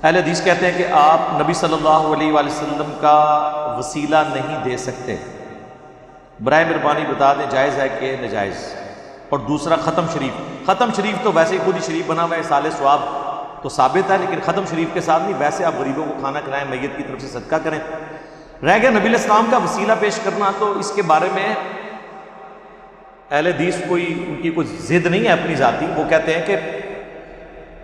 اہل حدیث کہتے ہیں کہ آپ نبی صلی اللہ علیہ وآلہ وسلم کا وسیلہ نہیں دے سکتے، برائے مہربانی بتا دیں جائز ہے کہ ناجائز؟ اور دوسرا ختم شریف تو ویسے ہی خود ہی شریف بنا ہوا ہے، اصال ثواب تو ثابت ہے، لیکن ختم شریف کے ساتھ نہیں، ویسے آپ غریبوں کو کھانا کھلائیں، میت کی طرف سے صدقہ کریں۔ رہ گیا نبی علیہ السلام کا وسیلہ پیش کرنا، تو اس کے بارے میں اہل حدیث ان کی کوئی ضد نہیں ہے اپنی ذاتی، وہ کہتے ہیں کہ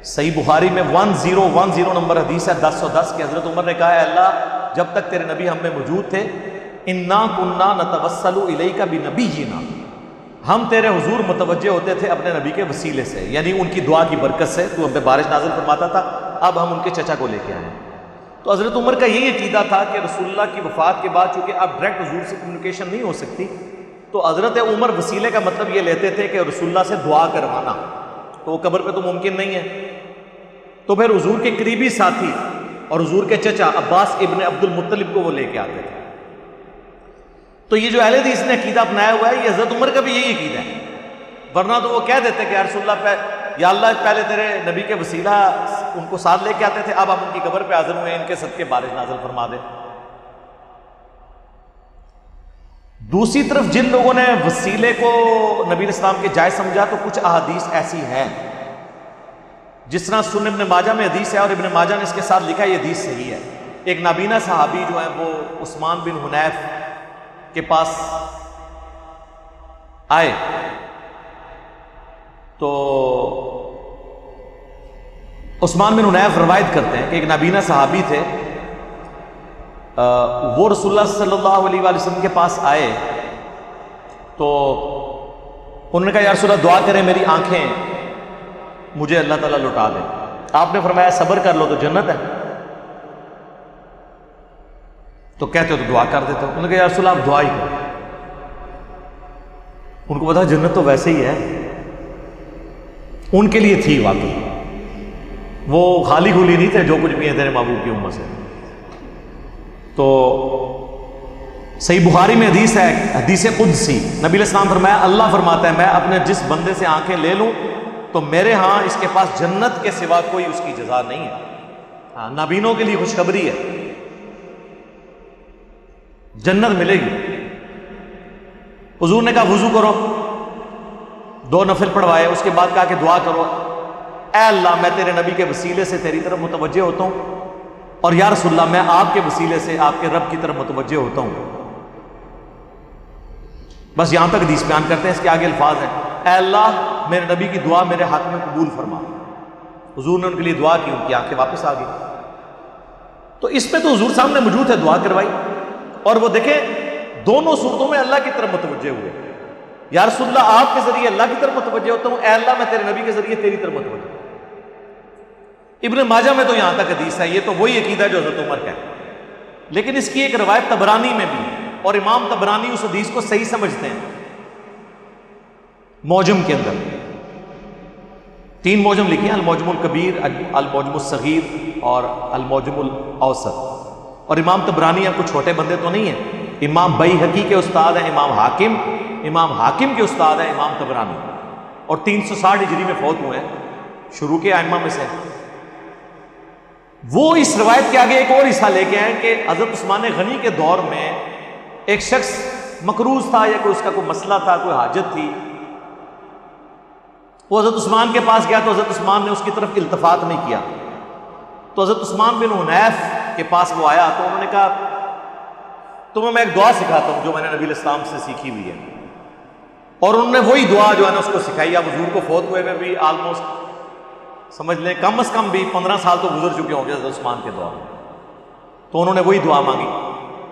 صحیح بخاری میں 1010 نمبر حدیث ہے 1010 کہ حضرت عمر نے کہا ہے اللہ جب تک تیرے نبی ہم میں موجود تھے انا کنا نتوسل الیک بنبینا، ہم تیرے حضور متوجہ ہوتے تھے اپنے نبی کے وسیلے سے، یعنی ان کی دعا کی برکت سے تو ہم پہ بارش نازل فرماتا تھا، اب ہم ان کے چچا کو لے کے آئے۔ تو حضرت عمر کا یہی عقیدہ تھا کہ رسول اللہ کی وفات کے بعد چونکہ اب ڈائریکٹ حضور سے کمیونیکیشن نہیں ہو سکتی، تو حضرت عمر وسیلے کا مطلب یہ لیتے تھے کہ رسول اللہ سے دعا کروانا، تو وہ قبر پہ تو ممکن نہیں ہے، تو پھر حضور کے قریبی ساتھی اور حضور کے چچا عباس ابن عبد المطلب کو وہ لے کے آتے تھے۔ تو یہ جو اہل حدیث نے عقیدہ اپنایا ہوا ہے یہ حضرت عمر کا بھی یہی عقیدہ ہے، ورنہ تو وہ کہہ دیتے کہ یا رسول اللہ یا اللہ پہلے تیرے نبی کے وسیلہ ان کو ساتھ لے کے آتے تھے، اب ہم ان کی قبر پہ حاضر ہوئے ہیں، ان کے صدقے بارش نازل فرما دے۔ دوسری طرف جن لوگوں نے وسیلے کو نبی علیہ السلام کے جائز سمجھا تو کچھ احادیث ایسی ہیں، جس طرح سنن ابن ماجہ میں حدیث ہے اور ابن ماجہ نے اس کے ساتھ لکھا یہ حدیث صحیح ہے، ایک نابینا صحابی جو ہے وہ عثمان بن حنیف کے پاس آئے، تو عثمان بن حنیف روایت کرتے ہیں کہ ایک نابینا صحابی تھے، وہ رسول اللہ صلی اللہ علیہ وآلہ وسلم کے پاس آئے تو انہوں نے کہا یا رسول اللہ دعا کریں میری آنکھیں مجھے اللہ تعالیٰ لوٹا دیں۔ آپ نے فرمایا صبر کر لو تو جنت ہے، تو کہتے ہو تو دعا کر دیتے ہو، انہوں نے کہا یا رسول اللہ آپ دعا ہی کرو، ان کو پتا جنت تو ویسے ہی ہے، ان کے لیے تھی واقعی، وہ خالی خولی نہیں تھے جو کچھ بھی ہے تیرے محبوب کی امت سے۔ تو صحیح بخاری میں حدیث ہے، حدیث قدسی، نبی علیہ السلام فرمایا اللہ فرماتا ہے میں اپنے جس بندے سے آنکھیں لے لوں تو میرے ہاں اس کے پاس جنت کے سوا کوئی اس کی جزا نہیں ہے۔ ہاں نابینوں کے لیے خوشخبری ہے، جنت ملے گی۔ حضور نے کہا وضو کرو، 2 نفل پڑھوائے، اس کے بعد کہا کہ دعا کرو اے اللہ میں تیرے نبی کے وسیلے سے تیری طرف متوجہ ہوتا ہوں، اور یا رسول اللہ میں آپ کے وسیلے سے آپ کے رب کی طرف متوجہ ہوتا ہوں۔ بس یہاں تک حدیث بیان کرتے ہیں، اس کے آگے الفاظ ہیں اے اللہ میرے نبی کی دعا میرے حق میں قبول فرما۔ حضور نے ان کے لیے دعا کی، ان کی آنکھیں واپس آ گئی۔ تو اس میں تو حضور سامنے موجود ہے، دعا کروائی، اور وہ دیکھیں دونوں صورتوں میں اللہ کی طرف متوجہ ہوئے، یا رسول اللہ آپ کے ذریعے اللہ کی طرف متوجہ ہوتا ہوں، اے اللہ میں تیرے نبی کے ذریعے تیری طرف متوجہ ہوں۔ ابن ماجہ میں تو یہاں تک حدیث ہے، یہ تو وہی عقیدہ جو حضرت عمر کا ہے، لیکن اس کی ایک روایت طبرانی میں بھی ہے، اور امام طبرانی اس حدیث کو صحیح سمجھتے ہیں۔ معجم کے اندر 3 معجم لکھے ہیں، المعجم الکبیر، المعجم الصغیر اور المعجم الاوسط، اور امام طبرانی آپ کو چھوٹے بندے تو نہیں ہیں، امام بیہقی کے استاد ہیں امام حاکم کے استاد ہیں امام طبرانی، اور 360 ہجری میں فوت ہوئے ہیں، شروع کے ائمہ میں سے۔ وہ اس روایت کے آگے ایک اور حصہ لے کے آئے کہ حضرت عثمان غنی کے دور میں ایک شخص مقروض تھا یا کوئی اس کا کوئی مسئلہ تھا، کوئی حاجت تھی، وہ حضرت عثمان کے پاس گیا تو حضرت عثمان نے اس کی طرف التفات نہیں کیا، تو حضرت عثمان بن حنیف کے پاس وہ آیا تو انہوں نے کہا تمہیں میں ایک دعا سکھاتا ہوں جو میں نے نبی علیہ السلام سے سیکھی ہوئی ہے، اور انہوں نے وہی دعا جو ہے نا اس کو سکھائی۔ اب حضور کو فوت ہوئے میں بھی آلموسٹ سمجھ لیں کم از کم بھی 15 سال تو گزر چکے ہوں گے حضرت عثمان کے دور میں، تو انہوں نے وہی دعا مانگی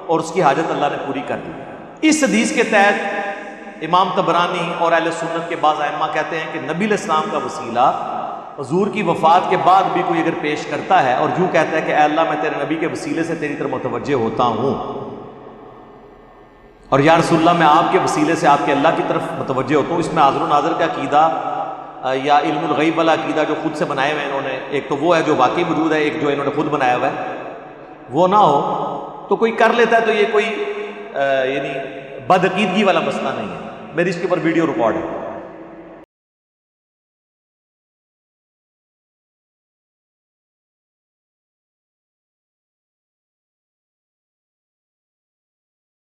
اور اس کی حاجت اللہ نے پوری کر دی۔ اس حدیث کے تحت امام طبرانی اور اہل سنت کے بعض ائمہ کہتے ہیں کہ نبی علیہ السلام کا وسیلہ حضور کی وفات کے بعد بھی کوئی اگر پیش کرتا ہے اور یوں کہتا ہے کہ اے اللہ میں تیرے نبی کے وسیلے سے تیری طرف متوجہ ہوتا ہوں، اور یا رسول اللہ میں آپ کے وسیلے سے آپ کے اللہ کی طرف متوجہ ہوتا ہوں، اس میں حاضر و ناظر کا عقیدہ یا علم الغیب والا عقیدہ جو خود سے بنائے ہوئے ہیں انہوں نے، ایک تو وہ ہے جو واقعی موجود ہے، ایک جو انہوں نے خود بنایا ہوا ہے، وہ نہ ہو تو کوئی کر لیتا ہے تو یہ کوئی یعنی بدعقیدگی والا مسئلہ نہیں ہے۔ میری اس کے اوپر ویڈیو ریکارڈ ہے۔